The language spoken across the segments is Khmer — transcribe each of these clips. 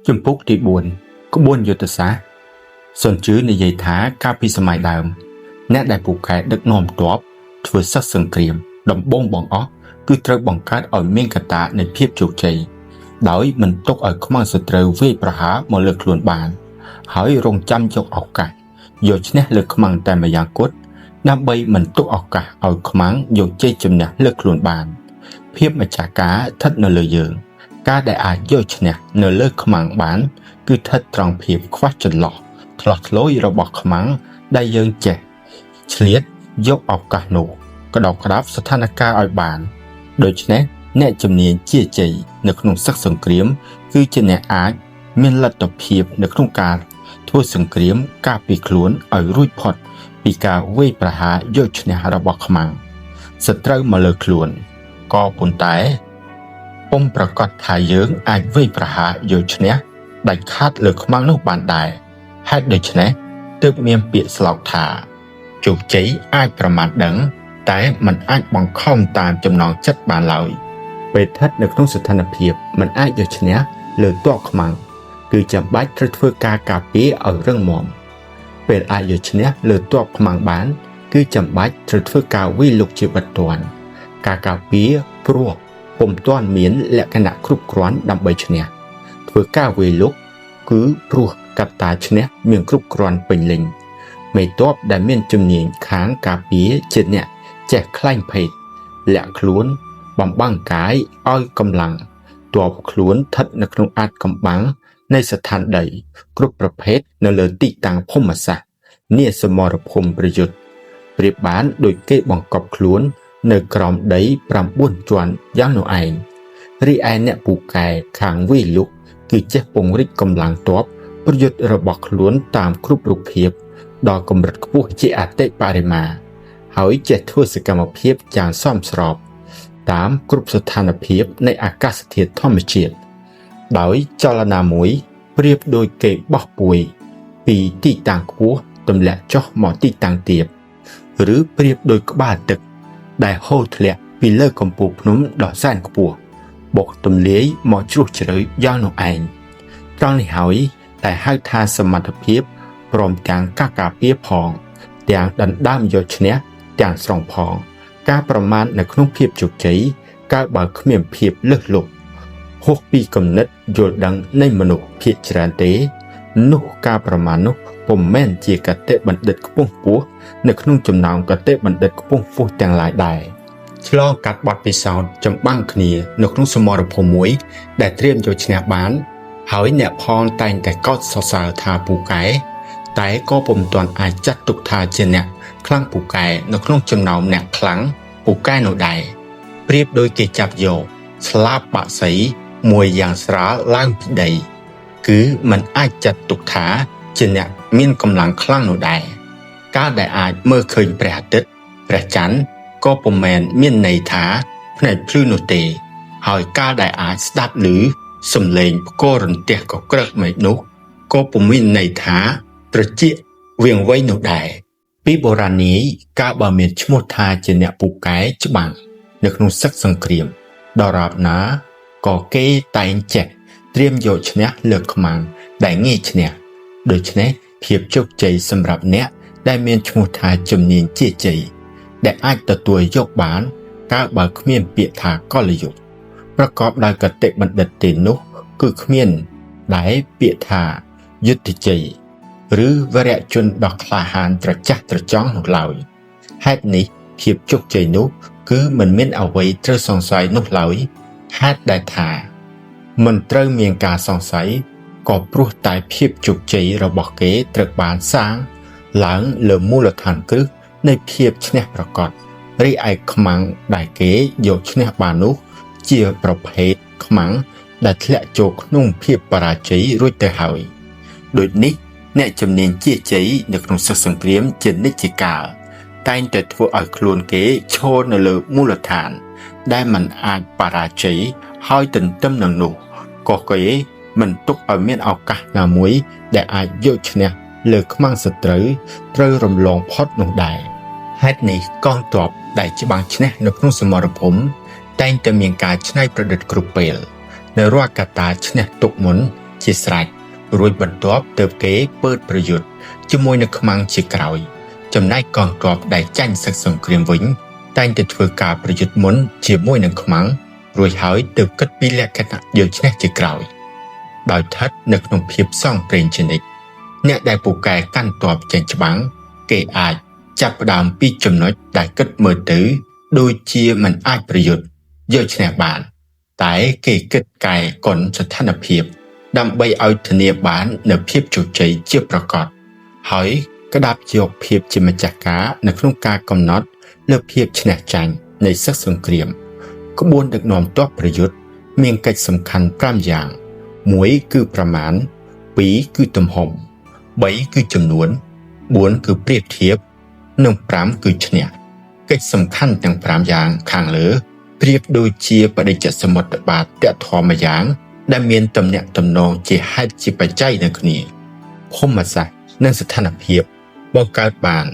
ចំពុកទី4ក្បួនយុទ្ធសាស្ត្រសុនជឿនិយាយថាកាលពីសម័យដើមអ្នកដែលពូកែដឹកនាំទ័ពធ្វើសឹកសង្គ្រាមដំបូងបង្អស់គឺត្រូវបង្កើតឲ្យមានកត្តានៃភាពជោគជ័យដោយមិនទុកឲ្យខ្មាំងសត្រូវវាយប្រហារមកលើខ្លួនបានហើយរងចាំយកឱកាសយកឈ្នះលើខ្មាំងតែម្យ៉ាងគត់ដើម្បីមិនទុកឱកាសឲ្យខ្មាំងយកជ័យជំនះលើខ្លួនបានភាពម្ចាស់ការស្ថិតនៅលើយើងការដែលអាចយកឈ្នះនៅលើខ្មាំងបានគឺស្ថិតត្រង់ភាពខ្វះចន្លោះឆ្លោះឆ្លួយរបស់ខ្មាំងដែលយើងចេះឆ្លៀតយកឱកាសនោះក្តោបក្តាប់ស្ថានភាពឲ្យបានដូច្នេះអ្នកជំនាញជាជ័យនៅក្នុងសឹកសង្គ្រាមគឺជាអ្នកអាចមានលទ្ធភាពនៅក្នុងការធ្វើសង្គ្រាមការពារខ្លួនឲ្យរួចផុតពីការវាយប្រហារយកឈ្នះរបស់ខ្មាំងសត្រូវមកលើខ្លួនក៏ប៉ុន្តែពុំប្រកាសថាយើងអាចវាយប្រហារយកឈ្នះដាច់ខាតលើខ្មាំងនោះបានដែរហេតុដូច្នេះទើបមានពាក្យស្លោកថាជោគជ័យអាចប្រមាថដឹងតែมันអាចបង្ខំតាមចំណងចិត្តបានឡើយពេលស្ថិតនៅក្នុងស្ថានភាពมันអាចយកឈ្នះលើទ័ពខ្មាំងគឺចាំបាច់ត្រូវធ្វើការការពារឲ្យរឹងមាំពេលអាចយកឈ្នះលើទ័ពខ្មាំងបានគឺចាំបាច់ត្រូវធ្វើការវាយលុកជាបន្ទាន់ការការពារព្រោះពុំទាន់មានលក្ខណៈគ្រប់គ្រាន់ដើម្បីឈ្នះធ្វើការវាយលុកគឺព្រោះកត្តាឈ្នះមានគ្រប់គ្រាន់ពេញលេញមេទ័ពដែលមានជំនាញខាងការពារជាអ្នកចេះខ្លែងភេទលាក់ខ្លួនបំបាំងកាយឲ្យកម្លាំងទ័ពខ្លួនស្ថិតនៅក្នុងអាថ៌កំបាំងនៃស្ថានដីគ្រប់ប្រភេទនៅលើទីតាំងភូមិសាស្ត្រនាសមរភូមិប្រយុទ្ធប្រៀបបានដូចគេបង្កប់ខ្លួននៅក្រោមដី9ជាន់យ៉ាងនោះឯងរីឯអ្នកពូកែខាងវាយលុកគឺចេះពង្រីកកម្លាំងទ័ពប្រយុទ្ធរបស់ខ្លួនតាមគ្រប់រូបភាពដល់កម្រិតខ្ពស់ជាអតិបរមាហើយចេះធ្វើសកម្មភាពយ៉ាងសមស្របតាមគ្រប់ស្ថានភាពនៃអាកាសធាតុធម្មជាតិដោយចលនាមួយប្រៀបដូចគេបោះពួយពីទីតាំងខ្ពស់ទម្លាក់ចុះមកទីតាំងទាបឬប្រៀបដូចក្បាលទឹកដែលហូរធ្លាក់ពីលើកំពូលភ្នំដ៏សែនខ្ពស់បុកទម្លាយមកជ្រោះជ្រៅយ៉ាងនោះឯងត្រង់នេះហើយតែហៅថាសមត្ថភាពព្រមទាំងការការពារផងទាំងដណ្ដើមយកឈ្នះទាំងស្រុងផងការប្រមាថនៅក្នុងភាពជោគជ័យកើតបើគ្មានភាពលើសលប់ហួសពីគំនិតយល់ដឹងនៃមនុស្សភាគច្រើនទេនោះការប្រមាថនោះពុំមែនជាគតិបណ្ឌិតខ្ពង់ខ្ពស់នៅក្នុងចំណោមគតិបណ្ឌិតខ្ពង់ខ្ពស់ទាំងឡាយដែរឆ្លងកាត់បទពិសោធន៍ចម្បាំងគ្នានៅក្នុងសមរភូមិមួយដែលត្រៀមយកឈ្នះបានហើយអ្នកផងតែងតែកោតសរសើរថាពូកែតែក៏ពុំទាន់អាចចាត់ទុកថាជាអ្នកខ្លាំងពូកែនៅក្នុងចំណោមអ្នកខ្លាំងពូកែនោះដែរប្រៀបដូចគេចាប់យកស្លាបបាក់សីមួយយ៉ាងស្រាលឡើងពីដីគឺมันអាចចាត់ទុកថាជាអ្នកមានកម្លាំងខ្លាំងនោះដែរការដែលអាចមើលឃើញព្រះអាទិត្យព្រះច័ន្ទក៏ពុំមែនមានន័យថាភ្នែកភ្លឺនោះទេហើយការដែលអាចស្ដាប់ឮសំឡេងផ្គររន្ទះក៏ក្រឹកមេឃនោះក៏ពុំមានន័យថាត្រចៀកវាងវៃនោះដែរពីបុរាណនាយការបើមានឈ្មោះថាជាអ្នកពូកែច្បាំងនៅក្នុងសឹកសង្គ្រាមដរាបណាក៏គេតែងចេះត្រៀមយកឈ្នះលើខ្មាំងដែលងាយឈ្នះដូច្នេះភាពជោគជ័យសម្រាប់អ្នកដែលមានឈ្មោះថាជំនាញជាជ័យដែលអាចទទួលយកបានកាលបើគ្មានពាក្យថាកលយុគប្រកបដោយគតិបណ្ឌិតទេនោះគឺគ្មានដែលពាក្យថាយុទ្ធជ័យឬវរៈជនដ៏ក្លាហានត្រចះត្រចង់នោះឡើយហេតុនេះភាពជោគជ័យនោះគឺមិនមានអ្វីត្រូវសង្ស័យនោះឡើយហេតុដែលថាមិនត្រូវមានការសង្ស័យក៏ព្រោះតែភាពជោគជ័យរបស់គេត្រូវបានសាងឡើងលើមូលដ្ឋានគ្រឹះនៃភាពឈ្នះប្រកបរីឯខ្មាំងដែលគេយកឈ្នះបាននោះជាប្រភេទខ្មាំងដែលធ្លាក់ចូលក្នុងភាពបរាជ័យរួចទៅហើយដូចនេះអ្នកជំនាញជាជ័យនៅក្នុងសឹកសង្គ្រាមជានិច្ចកាលតែងតែធ្វើឲ្យខ្លួនគេឈរនៅលើមូលដ្ឋានដែលมันអាចបរាជ័យហើយទន្ទឹមនឹងនោះក៏គេមិនទុកឲ្យមានឱកាសណាមួយដែលអាចយកឈ្នះលើខ្មាំងសត្រូវរំលងផុតនោះដែរហេតុនេះកងទ័ពដែលច្បាំងឈ្នះនៅក្នុងសមរភូមិ តែងតែមានការច្នៃប្រឌិតគ្រប់ពេលនៅរាល់កត្តាឈ្នះទុកមុនជាស្រេចរួចបន្ទាប់ទើបគេពើតប្រយុទ្ធជាមួយនឹងខ្មាំងជាក្រោយចំណែកកងទ័ពដែលចាញ់សឹកសង្គ្រាមវិញតែងតែធ្វើការប្រយុទ្ធមុនជាមួយនឹងខ្មាំងរួចហើយទើបគិតពីលក្ខណៈយកឈ្នះជាក្រោយដោយស្ថិតនៅក្នុងភាពសងព្រេងជានិច្ចអ្នកដែលពូកែកាន់ទ័ពចេញច្បាំងគេអាចចាប់ផ្ដើមពីចំណុចដែលគិតមើលទៅដូចជាមិនអាចប្រយុទ្ធយកឈ្នះបានតែគេគិតកែកុនស្ថានភាពដើម្បីឲ្យធានាបាននូវភាពជោគជ័យជាប្រកបហើយក្តាប់យកភាពជាម្ចាស់ការនៅក្នុងការកំណត់លើភាពឈ្នះចាញ់នៃសឹកសង្គ្រាមក្បួនដឹកនាំទ័ពប្រយុទ្ធមានកិច្ចសំខាន់5យ៉ាង1គឺប្រមាណ2គឺទំហំ3គឺចំនួន4គឺប្រៀបធៀបនិង5គឺឈ្នះកិច្ចសំខាន់ទាំង5យ៉ាងខាងលើប្រៀបដូចជាបដិច្ចសមុទ្របាទតធម្មយ៉ាងដែលមានទំនាក់ទំនងជាហេតុជាបច្ច័យនៅគ្នាភូមិសាស្ត្រនិងស្ថានភាពបង្កើតបាន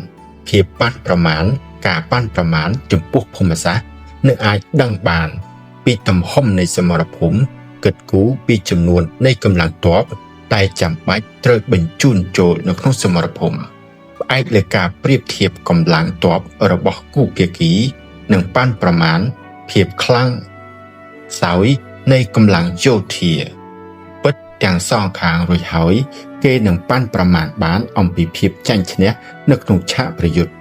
ភាពប៉ាន់ប្រមាណការប៉ាន់ប្រមាណចំពោះភូមិសាស្ត្រនឹងអាចដឹងបានពីទំហំនៃសមរភូមិគិតគូរពីចំនួននៃកម្លាំងទ័ពតែចាំបាច់ត្រូវបញ្ជូនចូលនៅក្នុងសមរភូមិផ្អែកលើការប្រៀបធៀបកម្លាំងទ័ពរបស់គូភាគីនិងប៉ាន់ប្រមាណភាពខ្លាំងសោយនៃកម្លាំងយោធាពិតទាំងសងខាងរួចហើយគេនឹងប៉ាន់ប្រមាណបានអំពីភាពចាញ់ឈ្នះនៅក្នុងឆាកប្រយុទ្ធ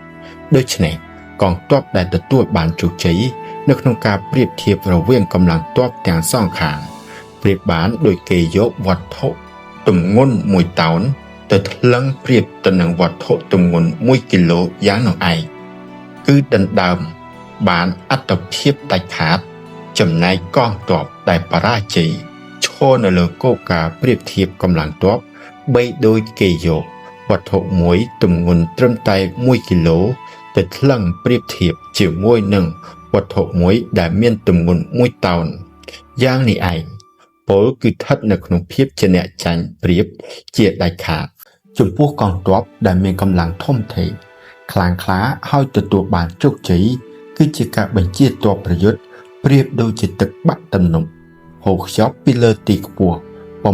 ដូច្នេះកងទ័ពដែលទទួលបានជោគជ័យនៅក្នុងការប្រៀបធៀបរវាងកម្លាំងទ័ពទាំងសងខាងប្រៀបបានដោយគេយកវត្ថុទម្ងន់1តោនទៅថ្លឹងប្រៀបទៅនឹងវត្ថុទម្ងន់1គីឡូយ៉ាងនោះឯងគឺដណ្ដើមបានអត្តភាពដាច់ខាតចំណែកកងទ័ពដែលបរាជ័យឈរនៅលើគោលការណ៍ប្រៀបធៀបកម្លាំងទ័ពបីដូចគេយកវត្ថុមួយទម្ងន់ត្រឹមតែ1គីឡូទៅថ្លឹងប្រៀបធៀបជាមួយនឹងវត្ថុមួយដែលមានទម្ងន់1តោនយ៉ាងនេះឯងពលគឺស្ថិតនៅក្នុងភាពជាអ្នកចាញ់ប្រៀបជាដាច់ខាតចំពោះកងទ័ពដែលមានកម្លាំងធំធេងខ្លាំងក្លាហើយទទួលបានជោគជ័យគឺជាការបញ្ជាទ័ពប្រយុទ្ធប្រៀបដូចជាទឹកបាក់ទំនប់ហូរខ្ចប់ពីលើទីខ្ពស់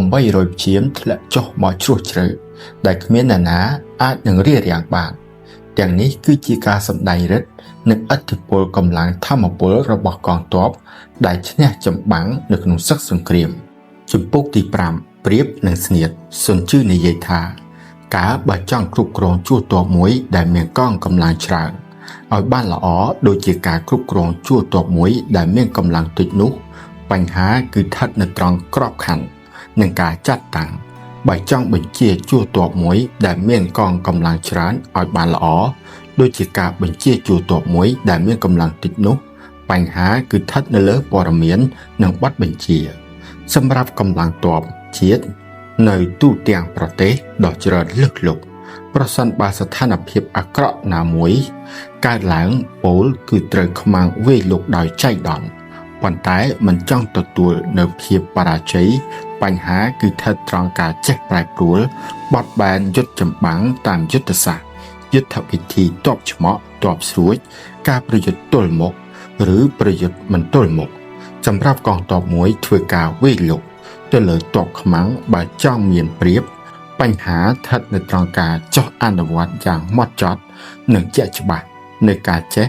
800ព្យាមធ្លាក់ចុះមកជ្រោះជ្រៅដែលគ្មាននរណាអាចនឹងរារាំងបានទាំងនេះគឺជាការសម្ដែងឫទ្ធិនិងឥទ្ធិពលកម្លាំងធម្មពលរបស់កងទ័ពដែលឈ្នះចម្បាំងនៅក្នុងសឹកសង្គ្រាមជំពូកទី5ប្រៀបនិងស្នៀតសុនជឺនិយាយថាកាលបើចង់គ្រប់គ្រងជួរទ័ពមួយដែលមានកងកម្លាំងច្រើនឲ្យបានល្អដូចជាការគ្រប់គ្រងជួរទ័ពមួយដែលមានកម្លាំងតិចនោះបញ្ហាគឺស្ថិតនៅត្រង់ក្របខ័ណ្ឌនិងការចាត់តាំងបើចង់បញ្ជាជួរទ័ពមួយដែលមានកងកម្លាំងច្រើនឲ្យបានល្អដូចជាការបញ្ជាជួរទ័ពមួយដែលមានកម្លាំងតិចនោះបញ្ហាគឺស្ថិតនៅលើព័ត៌មាននិងបទបញ្ជាសម្រាប់កម្លាំងទ័ពជាតិនៅទូទាំងប្រទេសដ៏ច្រើនលើកលុកប្រសិនបើស្ថានភាពអាក្រក់ណាមួយកើតឡើងពលគឺត្រូវខ្មាំងវាយលុកដោយចៃដន្យប៉ុន្តែមិនចង់ទទួលនៅភាពបរាជ័យបញ្ហាគឺស្ថិតត្រង់ការចេះប្រែប្រួលបត់បែនយុទ្ធចម្បាំងតាមយុទ្ធសាស្ត្រយុទ្ធវិធីទ័ពឆ្មក់ទ័ពស្រួចការប្រយុទ្ធទល់មុខឬប្រយុទ្ធមិនទល់មុខសម្រាប់កងទ័ពមួយធ្វើការវាយលុកទៅលើទ័ពខ្មាំងបើចង់មានប្រៀបបញ្ហាស្ថិតនៅត្រង់ការចុះអនុវត្តយ៉ាងម៉ត់ចត់និងជាក់ច្បាស់នៅការចេះ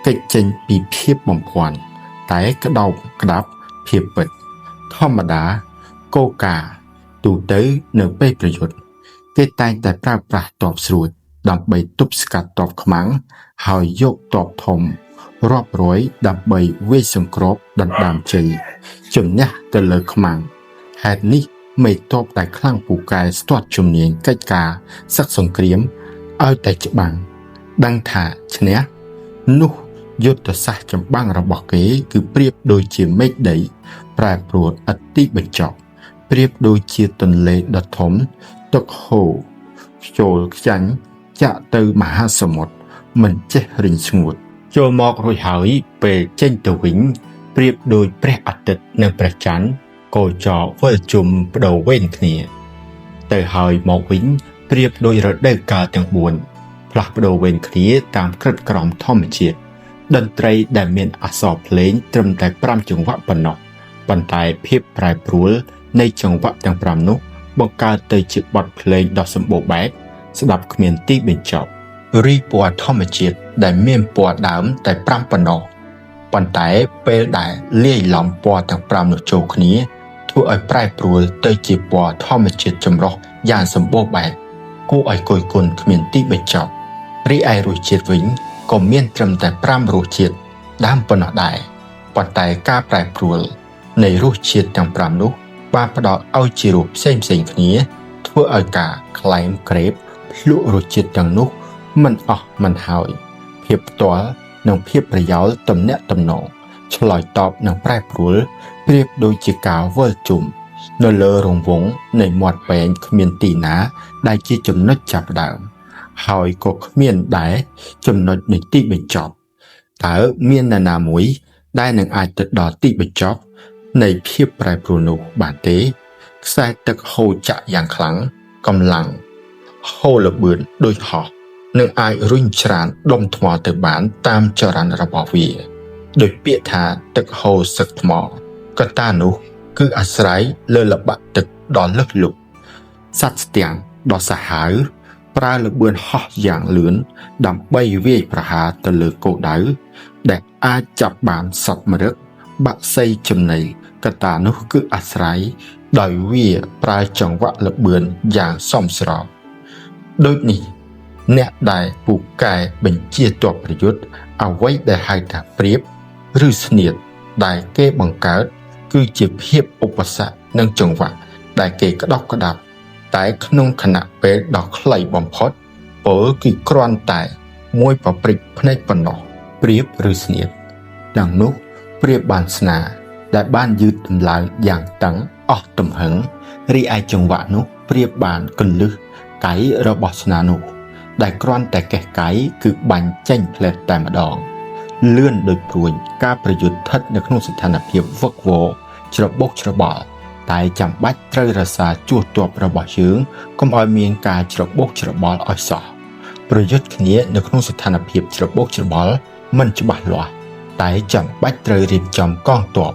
កិច្ចចេញពីភាពបំភាន់តែក្តោបក្តាប់ភាពពិតធម្មតាគោលការណ៍ទូទៅនៅពេលប្រយុទ្ធគេតែងតែប្រើប្រាស់ទ័ពស្រួចដើម្បីទប់ស្កាត់ទ័ពខ្មាំងហើយយកទ័ពធំរាប់រយដើម្បីវាយសង្គ្រាប់ដណ្ដើមជ័យជំនះទៅលើខ្មាំងហេតុនេះមេទ័ពដែលខ្លាំងពូកែស្ទាត់ជំនាញកិច្ចការសឹកសង្គ្រាមឲ្យតែច្បាំងដឹងថាឈ្នះនោះយុទ្ធសាស្ត្រចម្បាំងរបស់គេគឺប្រៀបដូចជាមេឃដីប្រែប្រួលឥតទីបញ្ចប់ប្រៀបដូចជាទន្លេដ៏ធំទឹកហូរខ្ជុលខ្ចាញ់ចាក់ទៅមហាសមុទ្រមិនចេះរីងស្ងួតចូលមករួចហើយពេលចេញទៅវិញប្រៀបដូចព្រះអាទិត្យនិងព្រះច័ន្ទកោចរវិលជុំបដូរវេនគ្នាទៅហើយមកវិញប្រៀបដូចរដូវកាលទាំង4ផ្លាស់ប្ដូរវេនគ្នាតាមក្រិតក្រមធម្មជាតិ តន្ត្រីដែលមានអក្សរភ្លេងត្រឹមតែ5ចង្វាក់ប៉ុណ្ណោះប៉ុន្តែភាពប្រែប្រួលនៃចង្វាក់ទាំង5នោះបង្កើតទៅជាបទភ្លេងដ៏សម្បូរបែបស្ដាប់គ្មានទីបញ្ចប់រីពណ៌ធម្មជាតិដែលមានពណ៌ដើមតែ5ប៉ុណ្ណោះប៉ុន្តែពេលដែលលាយឡំពណ៌ទាំង5នោះចូលគ្នាធ្វើឲ្យប្រែប្រួលទៅជាពណ៌ធម្មជាតិចម្រុះយ៉ាងសម្បូរបែបគួរឲ្យគយគន់គ្មានទីបញ្ចប់រីឯរសជាតិវិញក៏មានត្រឹមតែ5រសជាតិដើមប៉ុណ្ណោះដែរប៉ុន្តែការប្រែប្រួលនៃរសជាតិទាំង5នោះបានផ្ដល់ឲ្យជារសផ្សេងគ្នាធ្វើឲ្យការក្លែមក្រេបភ្លក់រសជាតិទាំងនោះមិនអស់មិនហើយភាពផ្ទាល់និងភាពប្រយោលទំនាក់ទំនងឆ្លើយតបនឹងប្រែប្រួលប្រៀបដូចជាការវិលជុំនៅលើរង្វង់នៃមាត់ពែងគ្មានទីណាដែលជាចំណុចចាប់ផ្ដើមហើយក៏គ្មានដែរចំណុចនៃទីបញ្ចប់តើមាននរណាមួយដែលនឹងអាចទៅដល់ទីបញ្ចប់នៃភាពប្រែប្រួលនោះបានទេខ្សែទឹកហូរចាក់យ៉ាងខ្លាំងកម្លាំងហូរលបឿនដូចហោះនឹងអាចរុញច្រានដុំថ្មទៅបានតាមចរន្តរបស់វាដោយពាក្យថាទឹកហូរសឹកថ្មកត្តានោះគឺអាស្រ័យលើល្បាក់ទឹកដ៏លើសលប់សត្វស្ទាំងដ៏សាហាវប្រើល្បឿនហោះយ៉ាងលឿនដើម្បីវាយប្រហារទៅលើគោលដៅដែលអាចចាប់បានសត្វម្រឹកបាក់សីចំណីកត្តានោះគឺអាស្រ័យដោយវាប្រើចង្វាក់ល្បឿនយ៉ាងសមស្របដូចនេះអ្នកដែលពូកែបញ្ជាទ័ពប្រយុទ្ធអ្វីដែលហៅថាព្រាបឬស្នៀតដែលគេបង្កើតគឺជាភាពឧបសគ្គនិងចង្វាក់ដែលគេក្តោបក្តាប់តែក្នុងខណៈពេលដ៏ខ្លីបំផុតពលគឺគ្រាន់តែមួយប៉ព្រិចភ្នែកប៉ុណ្ណោះព្រាបឬស្នៀតទាំងនោះព្រាបបានស្នាដែលបានយឺតដំឡើងយ៉ាងតឹងអស់ទំហឹងរីឯចង្វាក់នោះព្រាបបានកលឹះកៃរបស់ស្នានោះដែលគ្រាន់តែកេះកៃគឺបាញ់ចេញផ្លែតតែម្ដងលឿនដូចព្រួញការប្រយុទ្ធស្ថិតនៅក្នុងស្ថានភាពវឹកវរច្របូកច្របល់តែចាំបាច់ត្រូវរក្សាជួសទ័ពរបស់យើងកុំឲ្យមានការច្របូកច្របល់ឲ្យសោះប្រយុទ្ធគ្នានៅក្នុងស្ថានភាពច្របូកច្របល់មិនច្បាស់លាស់តែចាំបាច់ត្រូវរៀបចំកងទ័ព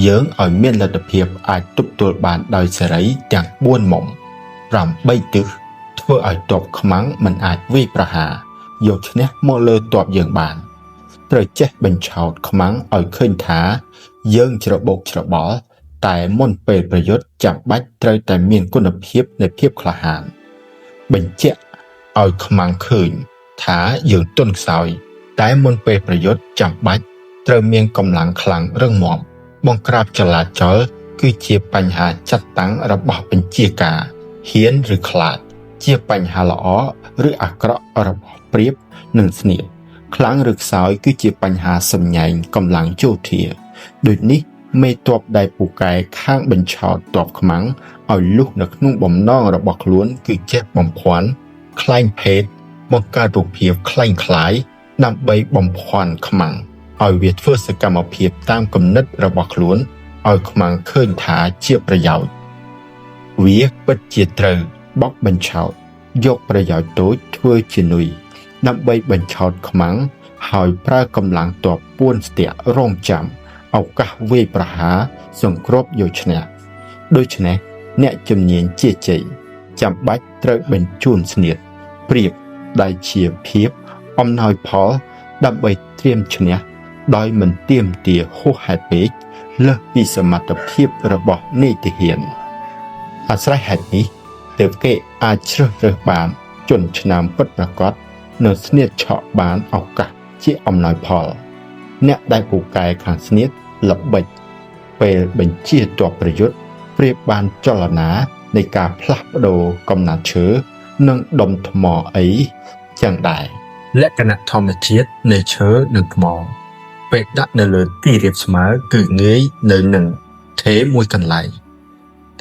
យើងឲ្យមានលទ្ធភាពអាចទប់ទល់បានដោយសេរីទាំង4មុំ8ទិសធ្វើឲ្យទ័ពខ្មាំងមិនអាចវាយប្រហារយកឈ្នះមកលើទ័ពយើងបានត្រូវចេះបញ្ឆោតខ្មាំងឲ្យឃើញថាយើងច្របូកច្របល់តែមុនពេលប្រយុទ្ធចាំបាច់ត្រូវតែមានគុណភាពនៃភាពក្លាហានបញ្ជាក់ឲ្យខ្មាំងឃើញថាយើងទន់ខ្សោយតែមុនពេលប្រយុទ្ធចាំបាច់ត្រូវមានកម្លាំងខ្លាំងរឹងមាំបង្ក្រាបចលាចលគឺជាបញ្ហាចាត់តាំងរបស់បញ្ជាការហ៊ានឬខ្លាចជាបញ្ហាល្អឬអាក្រក់របស់ព្រាបនិងស្នៀតខ្លាំងឬខ្សោយគឺជាបញ្ហាសម្ញែងកម្លាំងយោធាដូចនេះមេទ័ពដែលពូកែខាងបញ្ឆោតទ័ពខ្មាំងឲ្យលុះនៅក្នុងបំណងរបស់ខ្លួនគឺចេះបំភាន់ខ្លែងភេទបង្កើតរូបភាពខ្លែងខ្លាយដើម្បីបំភាន់ខ្មាំងឲ្យវាធ្វើសកម្មភាពតាមគំនិតរបស់ខ្លួនឲ្យខ្មាំងឃើញថាជាប្រយោជន៍វាពិតជាត្រូវបោកបញ្ឆោតយកប្រយោជន៍តូចធ្វើជានុយដើម្បីបញ្ឆោតខ្មាំងហើយប្រើកម្លាំងទ័ពពួនស្ទាក់រងចាំឱកាសវាយប្រហារសង្គ្រាបយកឈ្នះដូច្នេះអ្នកជំនាញជាជ័យចាំបាច់ត្រូវបញ្ជូនស្នៀតព្រាបដែលជាភាពអំណោយផលដើម្បីត្រៀមឈ្នះដោយមិនទាមទារហួសហេតុពេកលើសពីសមត្ថភាពរបស់នាយទាហានអាស្រ័យហេតុនេះទើបគេអាចជ្រើសរើសបានជនឆ្នាំពិតប្រាកដនៅស្នៀតឆក់បានឱកាសជាអំណោយផលអ្នកដែលពូកែខាងស្នៀតល្បិចពេលបញ្ជាទ័ពប្រយុទ្ធព្រាបបានចលនានៃការផ្លាស់ប្ដូរកំណាត់ឈើនិងដុំថ្មអីចឹងដែរលក្ខណៈធម្មជាតិនៃឈើនិងថ្មពេលដាក់នៅលើទីរាបស្មើគឺងាយនៅនឹងថេមួយកន្លែង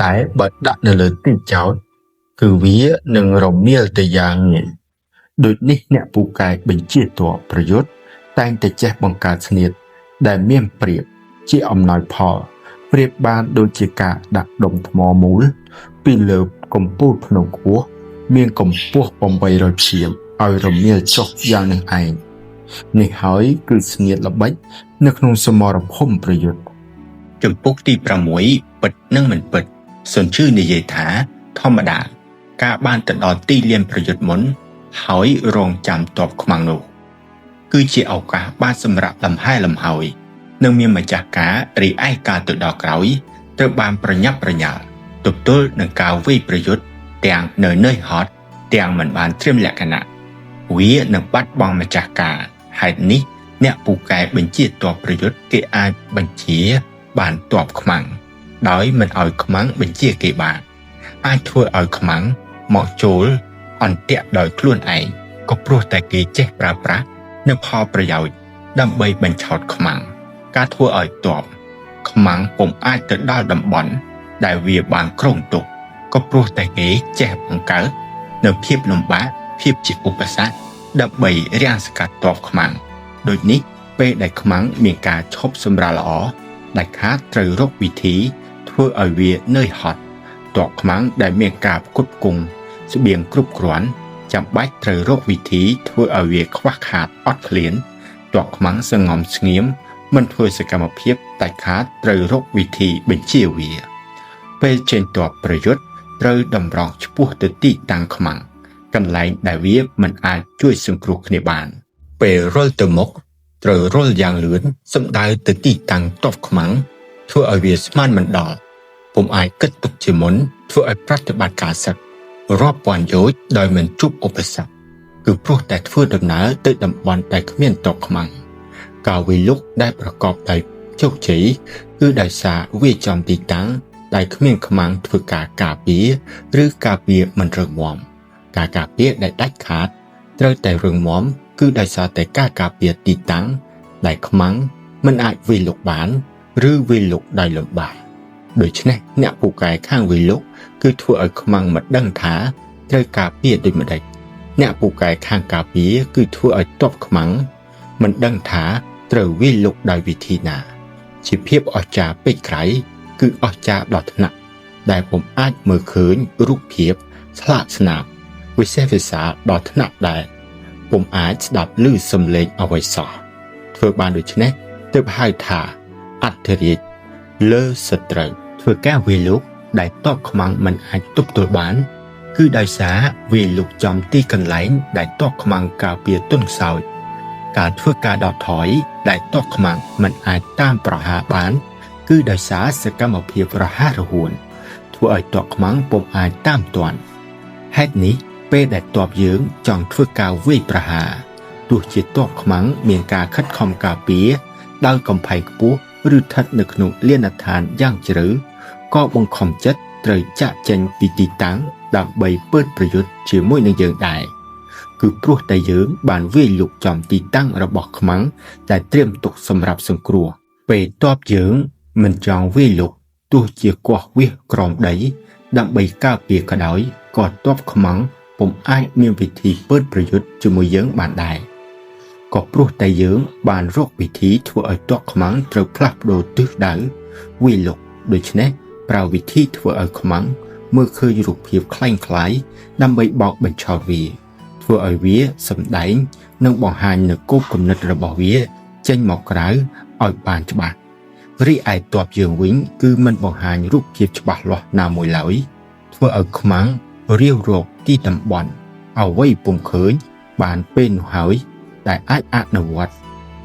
តែបើដាក់នៅលើទីចោតគឺវានឹងរមៀលទៅយ៉ាងងាយដូចនេះអ្នកពូកែបញ្ជាទ័ពប្រយុទ្ធតែងតែចេះបង្កើតស្នៀតដែលមានព្រាបជាអំណោយផលព្រាបបានដូចជាការដាក់ដុំថ្មមូលពីលើកំពូលភ្នំខ្ពស់មានកម្ពស់800ព្យាមឲ្យរមៀលចុះយ៉ាងនឹងឯង នេះហើយគឺស្ងៀតល្បិចនៅក្នុងសមរភូមិប្រយុទ្ធចំពុកទី6ពិតនិងមិនពិតសុនជឿនិយាយថាធម្មតាការបានទៅដល់ទីលានប្រយុទ្ធមុនហើយរងចាំទ័ពខ្មាំងនោះគឺជាឱកាសបានសម្រាប់លំហែលំហើយនិងមានម្ចាស់ការរីឯការទៅដល់ក្រោយត្រូវបានប្រញាប់ប្រញាល់ទប់ទល់នឹងការវាយប្រយុទ្ធទាំងនៅនឿយហត់ទាំងមិនបានត្រៀមលក្ខណៈវានឹងបាត់បង់ម្ចាស់ការហេតុនេះអ្នកពូកែបញ្ជាទ័ពប្រយុទ្ធគេអាចបញ្ជាបានទ័ពខ្មាំងដោយមិនឲ្យខ្មាំងបញ្ជាគេបានអាចធ្វើឲ្យខ្មាំងមកចូលអន្ទាក់ដោយខ្លួនឯងក៏ព្រោះតែគេចេះប្រើប្រាស់នូវផលប្រយោជន៍ដើម្បីបញ្ឆោតខ្មាំងការធ្វើឲ្យទ័ពខ្មាំងពុំអាចទៅដល់តំបន់ដែលវាបានគ្រោងទុកក៏ព្រោះតែគេចេះបង្កើតនូវភាពលំបាកភាពជាឧបសគ្គដើម្បីរាំងស្កាត់ទ័ពខ្មាំងដូចនេះពេលដែលខ្មាំងមានការឈប់សម្រាកល្អដែលខាតត្រូវរកវិធីធ្វើឲ្យវានឿយហត់ទ័ពខ្មាំងដែលមានការផ្គត់ផ្គង់ស្បៀងគ្រប់គ្រាន់ចាំបាច់ត្រូវរកវិធីធ្វើឲ្យវាខ្វះខាតអត់ឃ្លានទ័ពខ្មាំងសងំស្ងៀមមិនធ្វើសកម្មភាពតែខាតត្រូវរកវិធីបញ្ជាវាពេលចេញទ័ពប្រយុទ្ធត្រូវតម្រង់ឆ្ពោះទៅទីតាំងខ្មាំងកន្លែងដែលវាមិនអាចជួយសង្គ្រោះគ្នាបានពេលរុលទៅមុខត្រូវរុលយ៉ាងលឿនសំដៅទៅទីតាំងទ័ពខ្មាំងធ្វើឲ្យវាស្មានមិនដល់ពុំអាចគិតទុកជាមុនធ្វើឲ្យប្រតិបត្តិការសឹករាប់ពាន់យោជន៍ដោយមិនជួបឧបសគ្គគឺព្រោះតែធ្វើដំណើរទៅតំបន់ដែលគ្មានទ័ពខ្មាំងការវាយលុកដែលប្រកបដោយជោគជ័យគឺដោយសារវាចំទីតាំងដែលគ្មានខ្មាំងធ្វើការការពារឬការពារមិនរឹងមាំការការពារដែលដាច់ខាតត្រូវតែរឹងមាំគឺដោយសារតែការការពារទីតាំងដែលខ្មាំងមិនអាចវាយលុកបានឬវាយលុកដោយលំបាកដូច្នេះអ្នកពូកែខាងវាយលុកគឺធ្វើឲ្យខ្មាំងមិនដឹងថាត្រូវការពារដូចម្តេចអ្នកពូកែខាងការពារគឺធ្វើឲ្យទ័ពខ្មាំងមិនដឹងថាត្រូវវាយលុកដោយវិធីណាជាភាពអស្ចារ្យពេកក្រៃគឺអស្ចារ្យដល់ថ្នាក់ដែលពុំអាចមើលឃើញរូបភាពស្លាកស្នាមវិសេសវិសាលដល់ថ្នាក់ដែលពុំអាចស្ដាប់ឮសំឡេងអ្វីសោះធ្វើបានដូច្នេះទើបហៅថាអធិរាជលើសត្រូវធ្វើការវាយលុកដែលទ័ពខ្មាំងមិនអាចទប់ទល់បានគឺដោយសារវាយលុកចំទីកន្លែងដែលទ័ពខ្មាំងការពារទន់ខ្សោយការធ្វើការដកថយដែលទ័ពខ្មាំងមិនអាចតាមប្រហារបានគឺដោយសារសកម្មភាពរហ័សរហួនធ្វើឲ្យទ័ពខ្មាំងពុំអាចតាមទាន់ហេតុនេះពេលដែលទ័ពយើងចង់ធ្វើការវាយប្រហារទោះជាទ័ពខ្មាំងមានការខិតខំការពារដោយកំផែងខ្ពស់ឬស្ថិតនៅក្នុងលានដ្ឋានយ៉ាងជ្រៅក៏បង្ខំចិត្តត្រូវចាក់ចេញពីទីតាំងដើម្បីពើតប្រយុទ្ធជាមួយនឹងយើងដែរគឺព្រោះតែយើងបានវាយលុកចំទីតាំងរបស់ខ្មាំងតែត្រៀមទុកសម្រាប់សង្គ្រោះពេលទ័ពយើងមិនចង់វាយលុកទោះជាកោះវាសក្រោមដីដើម្បីការពារក៏ដោយក៏ទ័ពខ្មាំងពុំអាចមានវិធីពើតប្រយុទ្ធជាមួយយើងបានដែរក៏ព្រោះតែយើងបានរកវិធីធ្វើឲ្យទ័ពខ្មាំងត្រូវផ្លាស់ប្ដូរទិសដៅវាយលុកដូច្នេះប្រើវិធីធ្វើឲ្យខ្មាំងមើលឃើញរូបភាពคล้ายៗដើម្បីបោកបញ្ឆោតវាធ្វើឲ្យវាសម្ដែងនិងបង្ហាញនូវគោលគំនិតរបស់វាចេញមកក្រៅឲ្យបានច្បាស់រីឯទ័ពយើងវិញគឺមិនបង្ហាញរូបភាពច្បាស់លាស់ណាមួយឡើយធ្វើឲ្យខ្មាំងរាវរកទីតំបន់អ្វីពុំឃើញបានពេលនោះហើយដែលអាចអនុវត្ត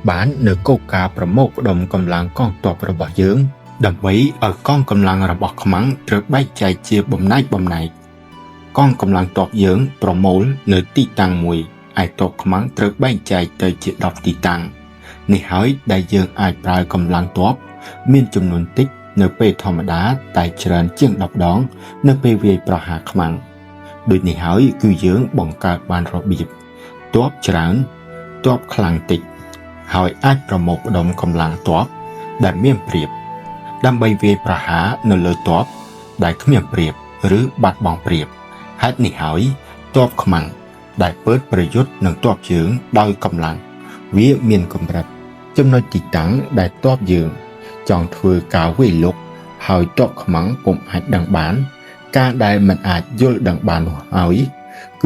បាននៅគោលការណ៍ប្រមូលផ្ដុំកម្លាំងកងទ័ពរបស់យើងដើម្បីឲ្យកងកម្លាំងរបស់ខ្មាំងត្រូវបែកចែកជាបំណែកកងកម្លាំងទ័ពយើងប្រមូលនៅទីតាំងមួយឯទ័ពខ្មាំងត្រូវបែងចែកទៅជា10ទីតាំងនេះហើយដែលយើងអាចប្រើកម្លាំងទ័ពមានចំនួនតិចនៅពេលធម្មតាតែច្រើនជាង10ដងនៅពេលវាយប្រហារខ្មាំងដូចនេះហើយគឺយើងបង្កើតបានរបៀបទ័ពច្រើនទ័ពខ្លាំងតិចហើយអាចប្រមូលផ្ដុំកម្លាំងទ័ពដែលមានប្រៀបដើម្បីវាយប្រហារនៅលើទ័ពដែលគ្មានប្រៀបឬបាត់បង់ប្រៀបហេតុនេះហើយទ័ពខ្មាំងដែលពើតប្រយុទ្ធនឹងទ័ពយើងដោយកម្លាំងវាមានកម្រិតចំណុចទីតាំងដែលទ័ពយើងចង់ធ្វើការវាយលុកហើយទ័ពខ្មាំងពុំអាចដឹងបានការដែលមិនអាចយល់ដឹងបាននោះហើយ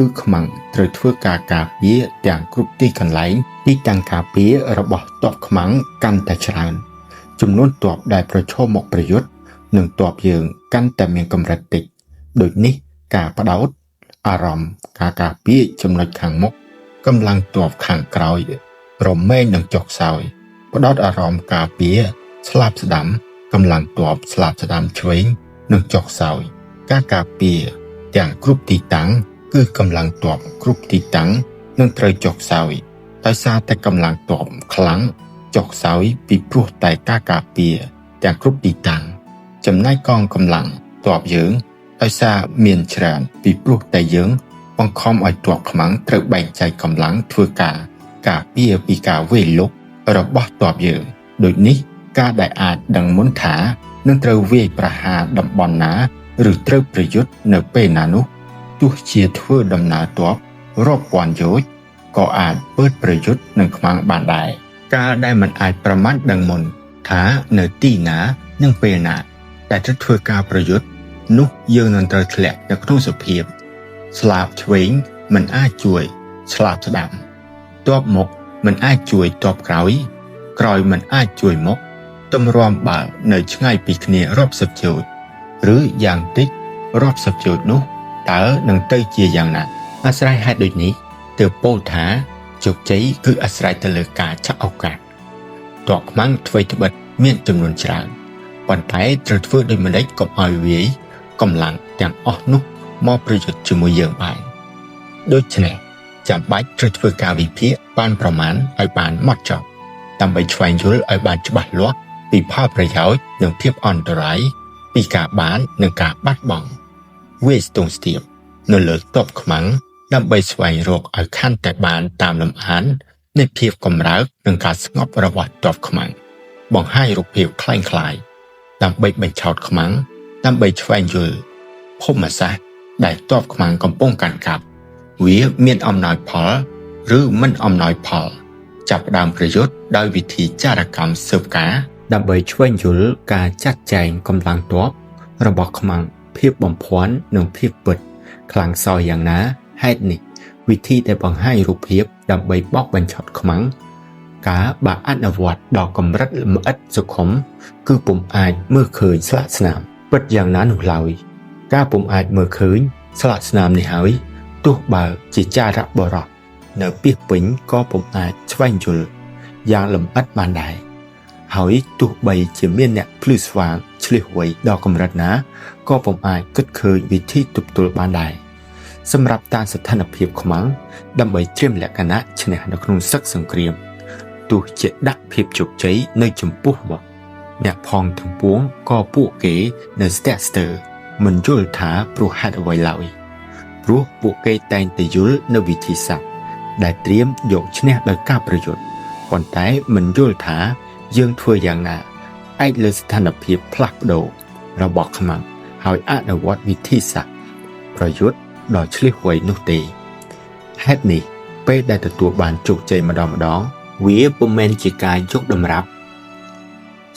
គឺខ្មាំងត្រូវធ្វើការការពារទាំងគ្រប់ទីកន្លែងទីតាំងការពាររបស់ទ័ពខ្មាំងកាន់តែច្រើនចំនួនទ័ពដែលប្រឈមមុខប្រយុទ្ធនឹងទ័ពយើងកាន់តែមានកម្រិតតិចដូចនេះការបដោតអារម្មណ៍ការការពារចំណុចខាងមុខកម្លាំងទ័ពខាងក្រោយរមែងនឹងចុះខ្សោយផ្ដោតអារម្មណ៍ការពារស្លាប់ស្ដាំកម្លាំងទ័ពស្លាប់ស្ដាំឆ្វេងនឹងចុះខ្សោយការការពារទាំងគ្រប់ទីតាំងគឺកម្លាំងទ័ពគ្រប់ទីតាំងនឹងត្រូវចុះខ្សោយដោយសារតែកម្លាំងទ័ពខ្លាំងចុះខ្សោយពីព្រោះតែការការពារទាំងគ្រប់ទីតាំងចំណែកកងកម្លាំងទ័ពយើងដោយសារមានច្រើនពីព្រោះតែយើងបង្ខំឲ្យទ័ពខ្មាំងត្រូវបែងចែកកម្លាំងធ្វើការការពារពីការវាយលុករបស់ទ័ពយើងដូចនេះការដែលអាចដឹងមុនថានឹងត្រូវវាយប្រហារតំបន់ណាឬត្រូវប្រយុទ្ធនៅពេលណានោះទោះជាធ្វើដំណើរទ័ពរាប់ពាន់យោជន៍ក៏អាចពើតប្រយុទ្ធនឹងខ្មាំងបានដែរការដែលมันអាចប្រមាណដឹងមុនថានៅទីណានិងពេលណាដែលត្រូវធ្វើការប្រយុទ្ធនោះយើងនឹងត្រូវធ្លាក់នៅក្នុងសភាពស្លាបឆ្វេងมันអាចជួយស្លាបស្ដាំទ័ពមុខมันអាចជួយទ័ពក្រោយក្រោយมันអាចជួយមុខតម្រាំបើនៅឆ្ងាយពីគ្នារាប់សិបយោជន៍ឬយ៉ាងតិចរាប់សិបយោជន៍នោះតើនឹងទៅជាយ៉ាងណាអាស្រ័យហេតុដូចនេះទើបពោលថាជោគជ័យគឺអាស្រ័យទៅលើការឆក់ឱកាសទ័ពខ្មាំងអ្វីត្បិតមានចំនួនច្រើនប៉ុន្តែត្រូវធ្វើដូចម្តេចកុំឲ្យវាយកម្លាំងទាំងអស់នោះមកប្រយុទ្ធជាមួយយើងបានដូច្នេះចាំបាច់ត្រូវធ្វើការវិភាគបានប្រមាណឲ្យបានហ្មត់ចត់ដើម្បីឆ្វែងយល់ឲ្យបានច្បាស់លាស់ពីផលប្រយោជន៍និងភាពអន្តរាយពីការបាននិងការបាត់បង់វាយស្ទង់ស្ទាបនៅលើទ័ពខ្មាំងដើម្បីស្វែងរកឲ្យកាន់តែបានតាមលំអាននៃភាពកម្រើកនិងការស្ងប់របស់ទ័ពខ្មាំងបង្ហាញរូបភាពคล้ายៗដើម្បីបញ្ឆោតខ្មាំងដើម្បីឆ្វែងយល់ភូមិសាស្ត្រដែលទ័ពខ្មាំងកំពុងកាន់កាប់វាមានអំណោយផលឬមិនអំណោយផលចាប់ផ្ដើមប្រយុទ្ធដោយវិធីចារកម្មស៊ើបការដើម្បីឆ្វេងយល់ការចាត់ចែងកម្លាំងទ័ពរបស់ខ្មាំងភាពបំភាន់និងភាពពិតខ្លាំងសោយយ៉ាងណាហេតុនេះវិធីដែលបង្ហាញរូបភាពដើម្បីបោកបញ្ឆោតខ្មាំងការបើអនុវត្តដល់កម្រិតលម្អិតសុខុមគឺពុំអាចមើលឃើញស្លាកស្នាមពិតយ៉ាងណានោះឡើយការពុំអាចមើលឃើញស្លាកស្នាមនេះហើយទោះបើជាចារៈបរោះនៅពាសពេញក៏ពុំអាចស្វែងយល់យ៉ាងលម្អិតបានដែរហើយទោះបីជាមានអ្នកភ្លឺស្វាងឆ្លៀសវៃដល់កម្រិតណាក៏ពុំអាចគិតឃើញវិធីទប់ទល់បានដែរសម្រាប់តាស្ថានភាពខ្មាំងដើម្បីត្រៀមលក្ខណៈឈ្នះនៅក្នុងសឹកសង្គ្រាមទោះជាដាក់ភាពជោគជ័យនៅចំពោះមកអ្នកផងទាំងពួងក៏ពួកគេនៅស្ទាក់ស្ទើរមិនយល់ថាព្រោះហេតុអ្វីឡើយព្រោះពួកគេតែងតែយល់នៅវិធីសាស្ត្រដែលត្រៀមយកឈ្នះដោយការប្រយុទ្ធប៉ុន្តែមិនយល់ថាយើងធ្វើយ៉ាងណាឯកលើស្ថានភាពផ្លាស់ប្ដូររបស់ខ្មាំងហើយអនុវត្តវិធីសាស្ត្រប្រយុទ្ធដ៏ឆ្លៀសវៃនោះទេហេតុនេះពេលដែលទទួលបានជោគជ័យម្ដងវាពុំមែនជាការយកតម្រាប់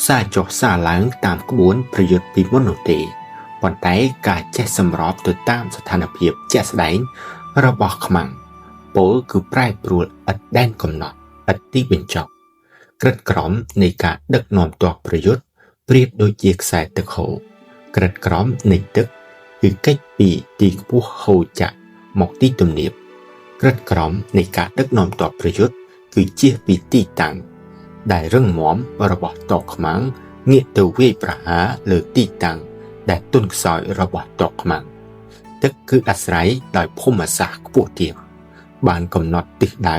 សារចុះសារឡើងតាមក្បួនប្រយុទ្ធពីមុននោះទេប៉ុន្តែការចេះសម្របទៅតាមស្ថានភាពជាក់ស្ដែងរបស់ខ្មាំងពលគឺប្រែប្រួលឥតដែនកំណត់ឥតទីបញ្ចប់ក្រិតក្រមនៃការដឹកនាំទ័ពប្រយុទ្ធប្រៀបដូចជាខ្សែទឹកហូរក្រិតក្រមនៃទឹកគឺកិច្ចពីទីខ្ពស់ហូរចាក់មកទីទំនាបក្រិតក្រមនៃការដឹកនាំទ័ពប្រយុទ្ធគឺជៀសពីទីតាំងដែលរឹងមាំរបស់ទ័ពខ្មាំងងាកទៅវាយប្រហារលើទីតាំងដែលទន់ខ្សោយរបស់ទ័ពខ្មាំងទឹកគឺអាស្រ័យដោយភូមិសាស្ត្រខ្ពស់ទាបបានកំណត់ទិសដៅ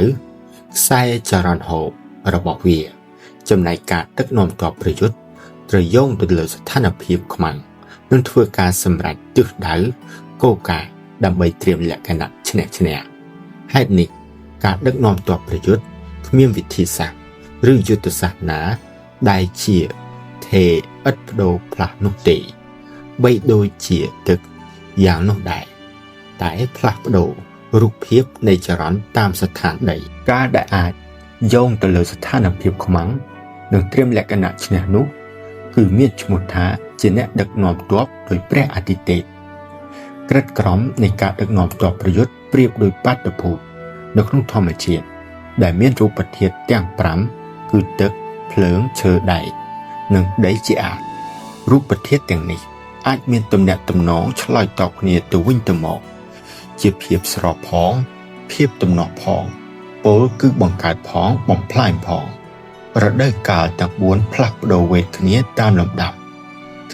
ខ្សែចរន្តហូររបស់វាចំណែកការដឹកនាំទ័ពប្រយុទ្ធត្រូវយោងទៅលើស្ថានភាពខ្មាំងនិងធ្វើការសម្រេចទិសដៅគោលការណ៍ដើម្បីត្រៀមលក្ខណៈឈ្នះហេតុនេះការដឹកនាំទ័ពប្រយុទ្ធគ្មានវិធីសាស្ត្រឬយុទ្ធសាស្ត្រណាដែលជាថេឥតបដូរផ្លាស់នោះទេបីដូចជាទឹកយ៉ាងនោះដែរតែផ្លាស់ប្ដូររូបភាពនៃចរន្តតាមស្ថានដីការដែលអាចយោងទៅលើស្ថានភាពខ្មាំងនិងត្រៀមលក្ខណៈឈ្នះនោះគឺមានឈ្មោះថាជាអ្នកដឹកនាំទ័ពដោយព្រះអាទិទេពក្រិតក្រមនៃការដឹកនាំទ័ពប្រយុទ្ធ ប្រៀបដោយបាតុភូតនៅក្នុងធម្មជាតិដែលមានរូបធាតុទាំង5គឺទឹកភ្លើងឈើដែកនិងដីជាអាងរូបធាតុទាំងនេះអាចមានទំនាក់ទំនងឆ្លើយតបគ្នាទៅវិញទៅមកជាភាពស្របផងភាពទំនាស់ផងពលគឺបង្កើតផងបំផ្លាញផងរដូវកាលទាំង4ផ្លាស់ប្ដូរវេទគ្នាតាមលំដាប់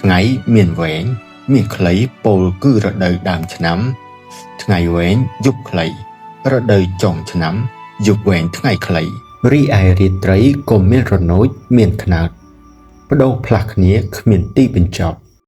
ថ្ងៃមានវែងមានខ្លីពលគឺរដូវដើមឆ្នាំថ្ងៃវែងយប់ខ្លីរដូវចុងឆ្នាំយប់វែងថ្ងៃខ្លីរីឯរាត្រីក៏មានរនោចមានខ្នើតប្ដូរផ្លាស់គ្នាគ្មានទីបញ្ចប់